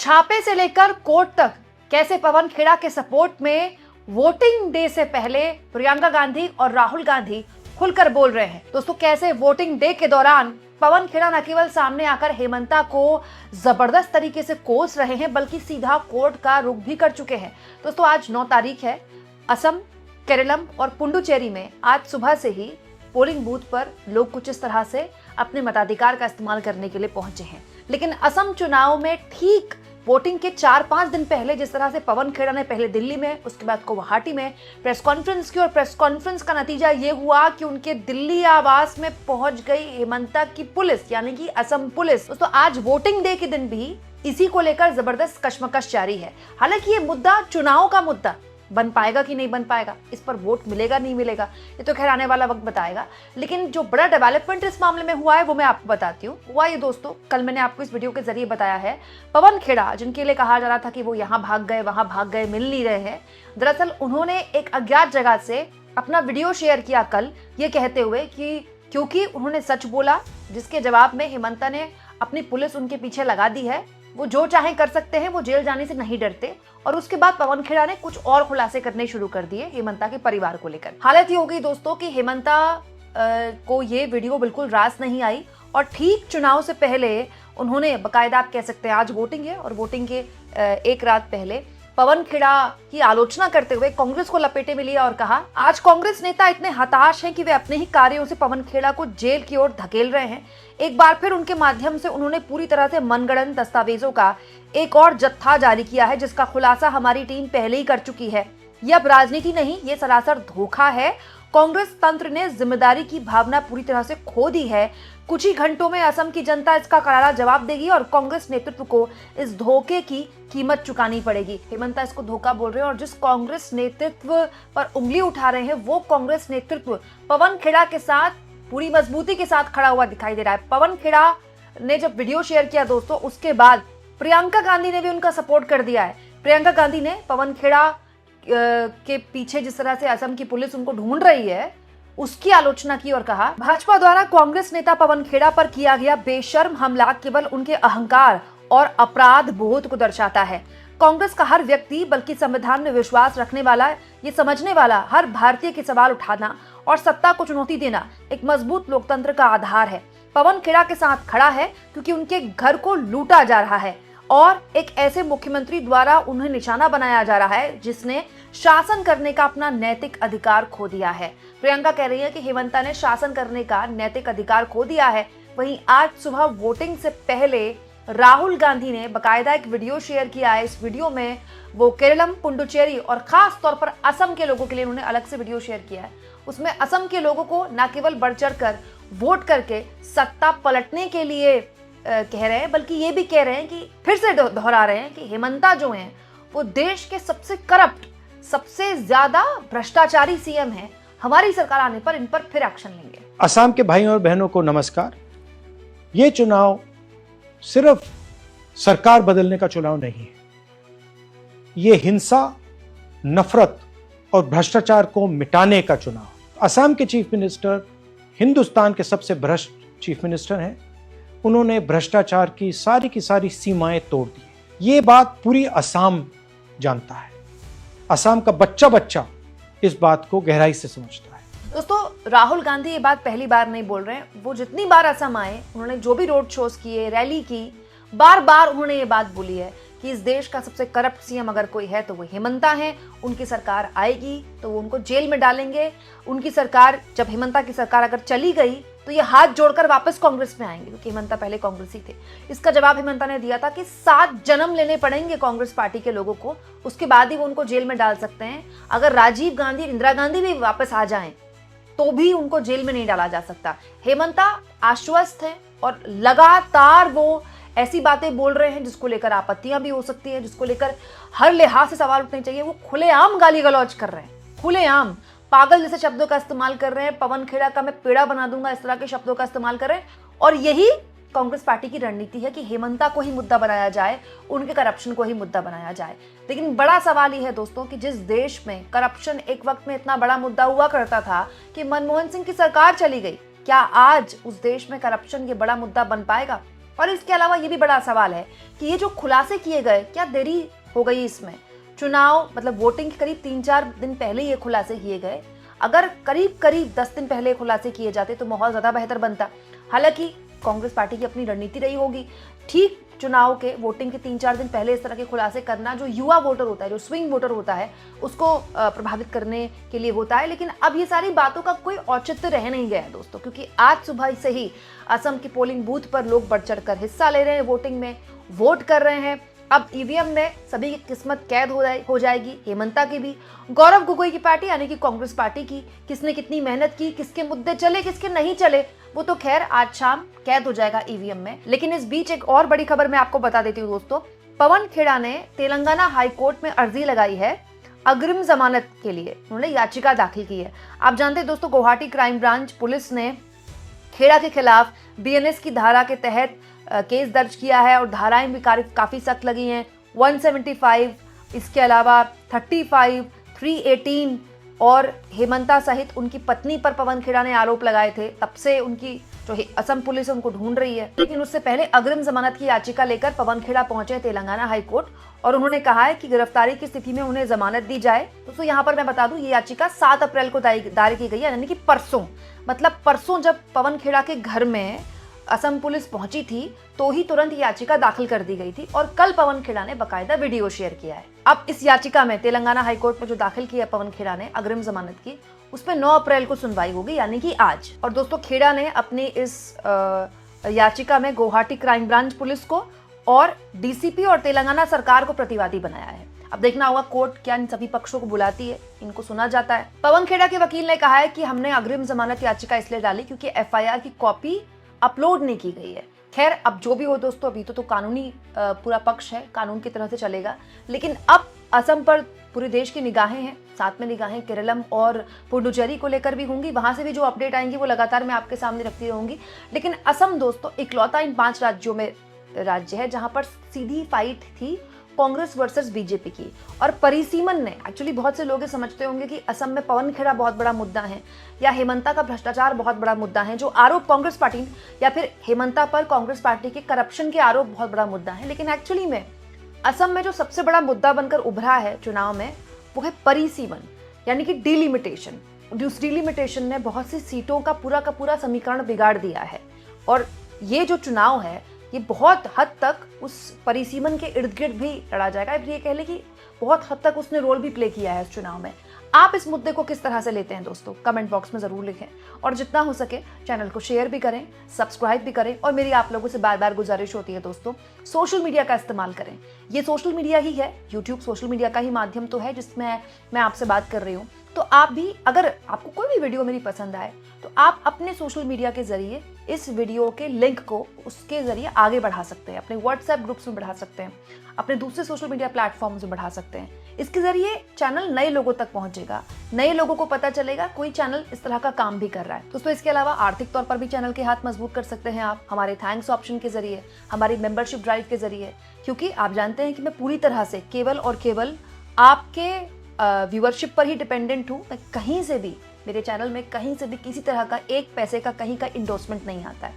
छापे से लेकर कोर्ट तक कैसे पवन खेड़ा के सपोर्ट में वोटिंग डे से पहले प्रियंका गांधी और राहुल गांधी खुलकर बोल रहे हैं। दोस्तों, कैसे वोटिंग डे के दौरान पवन खेड़ा न केवल सामने आकर हेमंता को जबरदस्त तरीके से कोस रहे हैं, बल्कि सीधा कोर्ट का रुख भी कर चुके हैं। दोस्तों, आज 9 तारीख है। असम, केरलम और पुडुचेरी में आज सुबह से ही पोलिंग बूथ पर लोग कुछ इस तरह से अपने मताधिकार का इस्तेमाल करने के लिए पहुंचे हैं। लेकिन असम चुनाव में ठीक वोटिंग के 4-5 दिन पहले जिस तरह से पवन खेड़ा ने पहले दिल्ली में, उसके बाद गुवाहाटी में प्रेस कॉन्फ्रेंस की, और प्रेस कॉन्फ्रेंस का नतीजा ये हुआ कि उनके दिल्ली आवास में पहुंच गई हेमंता की पुलिस, यानी कि असम पुलिस। दोस्तों, आज वोटिंग डे के दिन भी इसी को लेकर जबरदस्त कशमकश जारी है। हालांकि ये मुद्दा चुनाव का मुद्दा बन पाएगा कि नहीं बन पाएगा, इस पर वोट मिलेगा नहीं मिलेगा, ये तो खैर आने वाला वक्त बताएगा। लेकिन जो बड़ा डेवलपमेंट इस मामले में हुआ है वो मैं आपको बताती हूँ। हुआ ये दोस्तों, कल मैंने आपको इस वीडियो के जरिए बताया है, पवन खेड़ा जिनके लिए कहा जा रहा था कि वो यहाँ भाग गए वहां भाग गए, मिल नहीं रहे हैं, दरअसल उन्होंने एक अज्ञात जगह से अपना वीडियो शेयर किया कल, ये कहते हुए कि क्योंकि उन्होंने सच बोला, जिसके जवाब में हेमंता ने अपनी पुलिस उनके पीछे लगा दी है, वो जो चाहे कर सकते हैं, वो जेल जाने से नहीं डरते। और उसके बाद पवन खेड़ा ने कुछ और खुलासे करने शुरू कर दिए हेमंता के परिवार को लेकर। हालत ये हो गई दोस्तों कि हेमंता को ये वीडियो बिल्कुल रास नहीं आई, और ठीक चुनाव से पहले उन्होंने बाकायदा, आप कह सकते हैं आज वोटिंग है और वोटिंग के एक रात पहले पवन खेड़ा की आलोचना करते हुए कांग्रेस को लपेटे में लिया और कहा, आज कांग्रेस नेता इतने हताश हैं कि वे अपने ही कार्यों से पवन खेड़ा को जेल की ओर धकेल रहे हैं। एक बार फिर उनके माध्यम से उन्होंने पूरी तरह से मनगढ़ंत दस्तावेजों का एक और जत्था जारी किया है, जिसका खुलासा हमारी टीम पहले ही कर चुकी है। यह अब राजनीति नहीं, ये सरासर धोखा है। कांग्रेस तंत्र ने जिम्मेदारी की भावना पूरी तरह से खो दी है। कुछ ही घंटों में असम की जनता इसका करारा जवाब देगी और कांग्रेस नेतृत्व को इस धोखे की कीमत चुकानी पड़ेगी। हेमंता इसको धोखा बोल रहे हैं, और जिस कांग्रेस नेतृत्व पर उंगली उठा रहे हैं वो कांग्रेस नेतृत्व पवन खेड़ा के साथ पूरी मजबूती के साथ खड़ा हुआ दिखाई दे रहा है। पवन खेड़ा ने जब वीडियो शेयर किया दोस्तों, उसके बाद प्रियंका गांधी ने भी उनका सपोर्ट कर दिया है। प्रियंका गांधी ने पवन खेड़ा के पीछे जिस तरह से असम की पुलिस उनको ढूंढ रही है, उसकी आलोचना की और कहा, भाजपा द्वारा कांग्रेस नेता पवन खेड़ा पर किया गया बेशर्म हमला केवल उनके अहंकार और अपराध बोध को दर्शाता है। कांग्रेस का हर व्यक्ति, बल्कि संविधान में विश्वास रखने वाला, ये समझने वाला हर भारतीय के सवाल उठाना और सत्ता को चुनौती देना एक मजबूत लोकतंत्र का आधार है। पवन खेड़ा के साथ खड़ा है क्योंकि उनके घर को लूटा जा रहा है और एक ऐसे मुख्यमंत्री द्वारा उन्हें निशाना बनाया जा रहा है जिसने शासन करने का अपना नैतिक अधिकार खो दिया है। प्रियंका कह रही है कि हेमंता ने शासन करने का नैतिक अधिकार खो दिया है। वहीं आज सुबह वोटिंग से पहले राहुल गांधी ने बकायदा एक वीडियो शेयर किया है। इस वीडियो में वो केरलम, पुडुचेरी और खास तौर पर असम के लोगों के लिए उन्होंने अलग से वीडियो शेयर किया है। उसमें असम के लोगों को न केवल बढ़ चढ़ कर वोट करके सत्ता पलटने के लिए कह रहे हैं, बल्कि ये भी कह रहे हैं कि फिर से दोहरा रहे हैं कि हेमंता जो हैं वो देश के सबसे करप्ट, सबसे ज्यादा भ्रष्टाचारी सीएम हैं। हमारी सरकार आने पर इन पर फिर एक्शन लेंगे। असम के भाइयों और बहनों को नमस्कार। ये चुनाव सिर्फ सरकार बदलने का चुनाव नहीं है, ये हिंसा, नफरत और भ्रष्टाचार को मिटाने का चुनाव। असम के चीफ मिनिस्टर हिंदुस्तान के सबसे भ्रष्ट चीफ मिनिस्टर हैं। उन्होंने भ्रष्टाचार की सारी सीमाएं तोड़ दी। ये बात पूरी असम जानता है। असम का बच्चा बच्चा इस बात को गहराई से समझता है। दोस्तों, राहुल गांधी ये बात पहली बार नहीं बोल रहे हैं। वो जितनी बार असम आए, उन्होंने जो भी रोड शोज किए, रैली की, बार बार उन्होंने ये बात बोली है कि इस देश का सबसे करप्ट सीएम अगर कोई है तो वो हेमंता है। उनकी सरकार आएगी तो वो उनको जेल में डालेंगे। उनकी सरकार, जब हेमंता की सरकार अगर चली गई तो ये हाथ जोड़कर वापस कांग्रेस में आएंगे, क्योंकि हेमंता पहले कांग्रेसी थे। इसका जवाब हेमंता ने दिया था कि 7 जन्म लेने पड़ेंगे कांग्रेस पार्टी के लोगों को, उसके बाद ही वो उनको जेल में डाल सकते हैं। अगर राजीव गांधी, इंदिरा गांधी भी वापस आ जाएं तो भी उनको जेल में नहीं डाला जा सकता। हेमंता आश्वस्त है और लगातार वो ऐसी बातें बोल रहे हैं जिसको लेकर आपत्तियां भी हो सकती हैं, जिसको लेकर हर लिहाज से सवाल उठने चाहिए। वो खुलेआम गाली गलौज कर रहे हैं, खुलेआम पागल जैसे शब्दों का इस्तेमाल कर रहे हैं। पवन खेड़ा का मैं पेड़ा बना दूंगा, इस तरह के शब्दों का इस्तेमाल कर रहे हैं। और यही कांग्रेस पार्टी की रणनीति है कि हेमंता को ही मुद्दा बनाया जाए, उनके करप्शन को ही मुद्दा बनाया जाए। लेकिन बड़ा सवाल ये है दोस्तों कि जिस देश में करप्शन एक वक्त में इतना बड़ा मुद्दा हुआ करता था कि मनमोहन सिंह की सरकार चली गई, क्या आज उस देश में करप्शन ये बड़ा मुद्दा बन पाएगा? और इसके अलावा ये भी बड़ा सवाल है कि ये जो खुलासे किए गए, क्या देरी हो गई इसमें? चुनाव मतलब वोटिंग के करीब 3-4 दिन पहले ये खुलासे किए गए। अगर करीब 10 दिन पहले खुलासे किए जाते तो माहौल ज्यादा बेहतर बनता। हालांकि कांग्रेस पार्टी की अपनी रणनीति रही होगी, ठीक चुनाव के वोटिंग के 3-4 दिन पहले इस तरह के खुलासे करना जो युवा वोटर होता है, जो स्विंग वोटर होता है, उसको प्रभावित करने के लिए होता है। लेकिन अब ये सारी बातों का कोई औचित्य रह नहीं गया है दोस्तों, क्योंकि आज सुबह से ही असम के पोलिंग बूथ पर लोग बढ़ चढ़कर हिस्सा ले रहे हैं, वोटिंग में वोट कर रहे हैं। अब ईवीएम में सभी की किस्मत कैद हो जाएगी, हेमंता की भी, गौरव गोगोई की पार्टी यानी कि कांग्रेस पार्टी की, किसने कितनी मेहनत की, किसके मुद्दे चले किसके नहीं चले, वो तो खैर आज शाम कैद हो जाएगा ईवीएम में। लेकिन इस बीच एक और बड़ी खबर मैं आपको बता देती हूँ दोस्तों। पवन खेड़ा ने तेलंगाना हाई कोर्ट में अर्जी लगाई है अग्रिम जमानत के लिए, उन्होंने याचिका दाखिल की है। आप जानते हैं दोस्तों, गुवाहाटी क्राइम ब्रांच पुलिस ने खेड़ा के खिलाफ बीएनएस की धारा के तहत केस दर्ज किया है और धाराएं भी काफी सख्त लगी हैं। 175, इसके अलावा 35, 318 और हेमंता सहित उनकी पत्नी पर पवन खेड़ा ने आरोप लगाए थे। तब से उनकी जो असम पुलिस है उनको ढूंढ रही है। लेकिन उससे पहले अग्रिम जमानत की याचिका लेकर पवन खेड़ा पहुंचे तेलंगाना हाई कोर्ट और उन्होंने कहा है कि गिरफ्तारी की स्थिति में उन्हें जमानत दी जाए। दोस्तों यहाँ पर मैं बता दूं, ये याचिका 7 अप्रैल को दायर की गई है, यानी कि परसों, मतलब परसों जब पवन खेड़ा के घर में असम पुलिस पहुंची थी तो ही तुरंत याचिका दाखिल कर दी गई थी और कल पवन खेड़ा ने बकायदा वीडियो शेयर किया है। अब इस याचिका में तेलंगाना हाईकोर्ट में जो दाखिल किया पवन खेड़ा ने अग्रिम जमानत की, उस पर 9 अप्रैल को सुनवाई होगी, यानी कि आज। और दोस्तों खेड़ा ने अपनी इस याचिका में गुवाहाटी क्राइम ब्रांच पुलिस को और डीसीपी और तेलंगाना सरकार को प्रतिवादी बनाया है। अब देखना होगा कोर्ट क्या इन सभी पक्षों को बुलाती है, इनको सुना जाता है। पवन खेड़ा के वकील ने कहा है कि हमने अग्रिम जमानत याचिका इसलिए डाली क्योंकि एफआईआर की कॉपी अपलोड नहीं की गई है। खैर अब जो भी हो दोस्तों, अभी तो कानूनी पूरा पक्ष है, कानून की तरह से चलेगा। लेकिन अब असम पर पूरे देश की निगाहें हैं, साथ में निगाहें केरलम और पुडुचेरी को लेकर भी होंगी। वहां से भी जो अपडेट आएंगी वो लगातार मैं आपके सामने रखती रहूंगी। लेकिन असम दोस्तों इकलौता इन 5 राज्यों में राज्य है जहां पर सीधी फाइट थी कांग्रेस वर्सेस बीजेपी की। और परिसीमन ने, एक्चुअली बहुत से लोग समझते होंगे कि असम में पवन खेड़ा बहुत बड़ा मुद्दा है या हेमंता का भ्रष्टाचार बहुत बड़ा मुद्दा है, जो आरोप कांग्रेस पार्टी या फिर हेमंता पर कांग्रेस पार्टी के करप्शन के आरोप बहुत बड़ा मुद्दा है। लेकिन एक्चुअली में असम में जो सबसे बड़ा मुद्दा बनकर उभरा है चुनाव में, वो है परिसीमन, यानी कि डिलिमिटेशन। उस डिलिमिटेशन ने बहुत सी सीटों का पूरा समीकरण बिगाड़ दिया है और ये जो चुनाव है ये बहुत हद तक उस परिसीमन के इर्द गिर्द भी लड़ा जाएगा। ये कह ले कि बहुत हद तक उसने रोल भी प्ले किया है इस चुनाव में। आप इस मुद्दे को किस तरह से लेते हैं दोस्तों, कमेंट बॉक्स में जरूर लिखें और जितना हो सके चैनल को शेयर भी करें, सब्सक्राइब भी करें। और मेरी आप लोगों से बार बार गुजारिश होती है दोस्तों, सोशल मीडिया का इस्तेमाल करें। ये सोशल मीडिया ही है, यूट्यूब सोशल मीडिया का ही माध्यम तो है जिसमें मैं आपसे बात कर रही हूँ। तो आप भी, अगर आपको कोई भी वीडियो मेरी पसंद आए तो आप अपने सोशल मीडिया के जरिए इस वीडियो के लिंक को उसके जरिए आगे बढ़ा सकते हैं, अपने व्हाट्सएप ग्रुप्स में बढ़ा सकते हैं, अपने दूसरे सोशल मीडिया प्लेटफॉर्म्स में बढ़ा सकते हैं। इसके जरिए चैनल नए लोगों तक पहुंचेगा, नए लोगों को पता चलेगा कोई चैनल इस तरह का काम भी कर रहा है। दोस्तों इसके अलावा आर्थिक तौर पर भी चैनल के हाथ मजबूत कर सकते हैं आप हमारे थैंक्स ऑप्शन के जरिए, हमारी मेंबरशिप ड्राइव के जरिए, क्योंकि आप जानते हैं कि मैं पूरी तरह से केवल और केवल आपके व्यूअरशिप पर ही डिपेंडेंट हूँ। मैं कहीं से भी, मेरे चैनल में कहीं से भी किसी तरह का 1 पैसे का कहीं का इंडोर्समेंट नहीं आता है।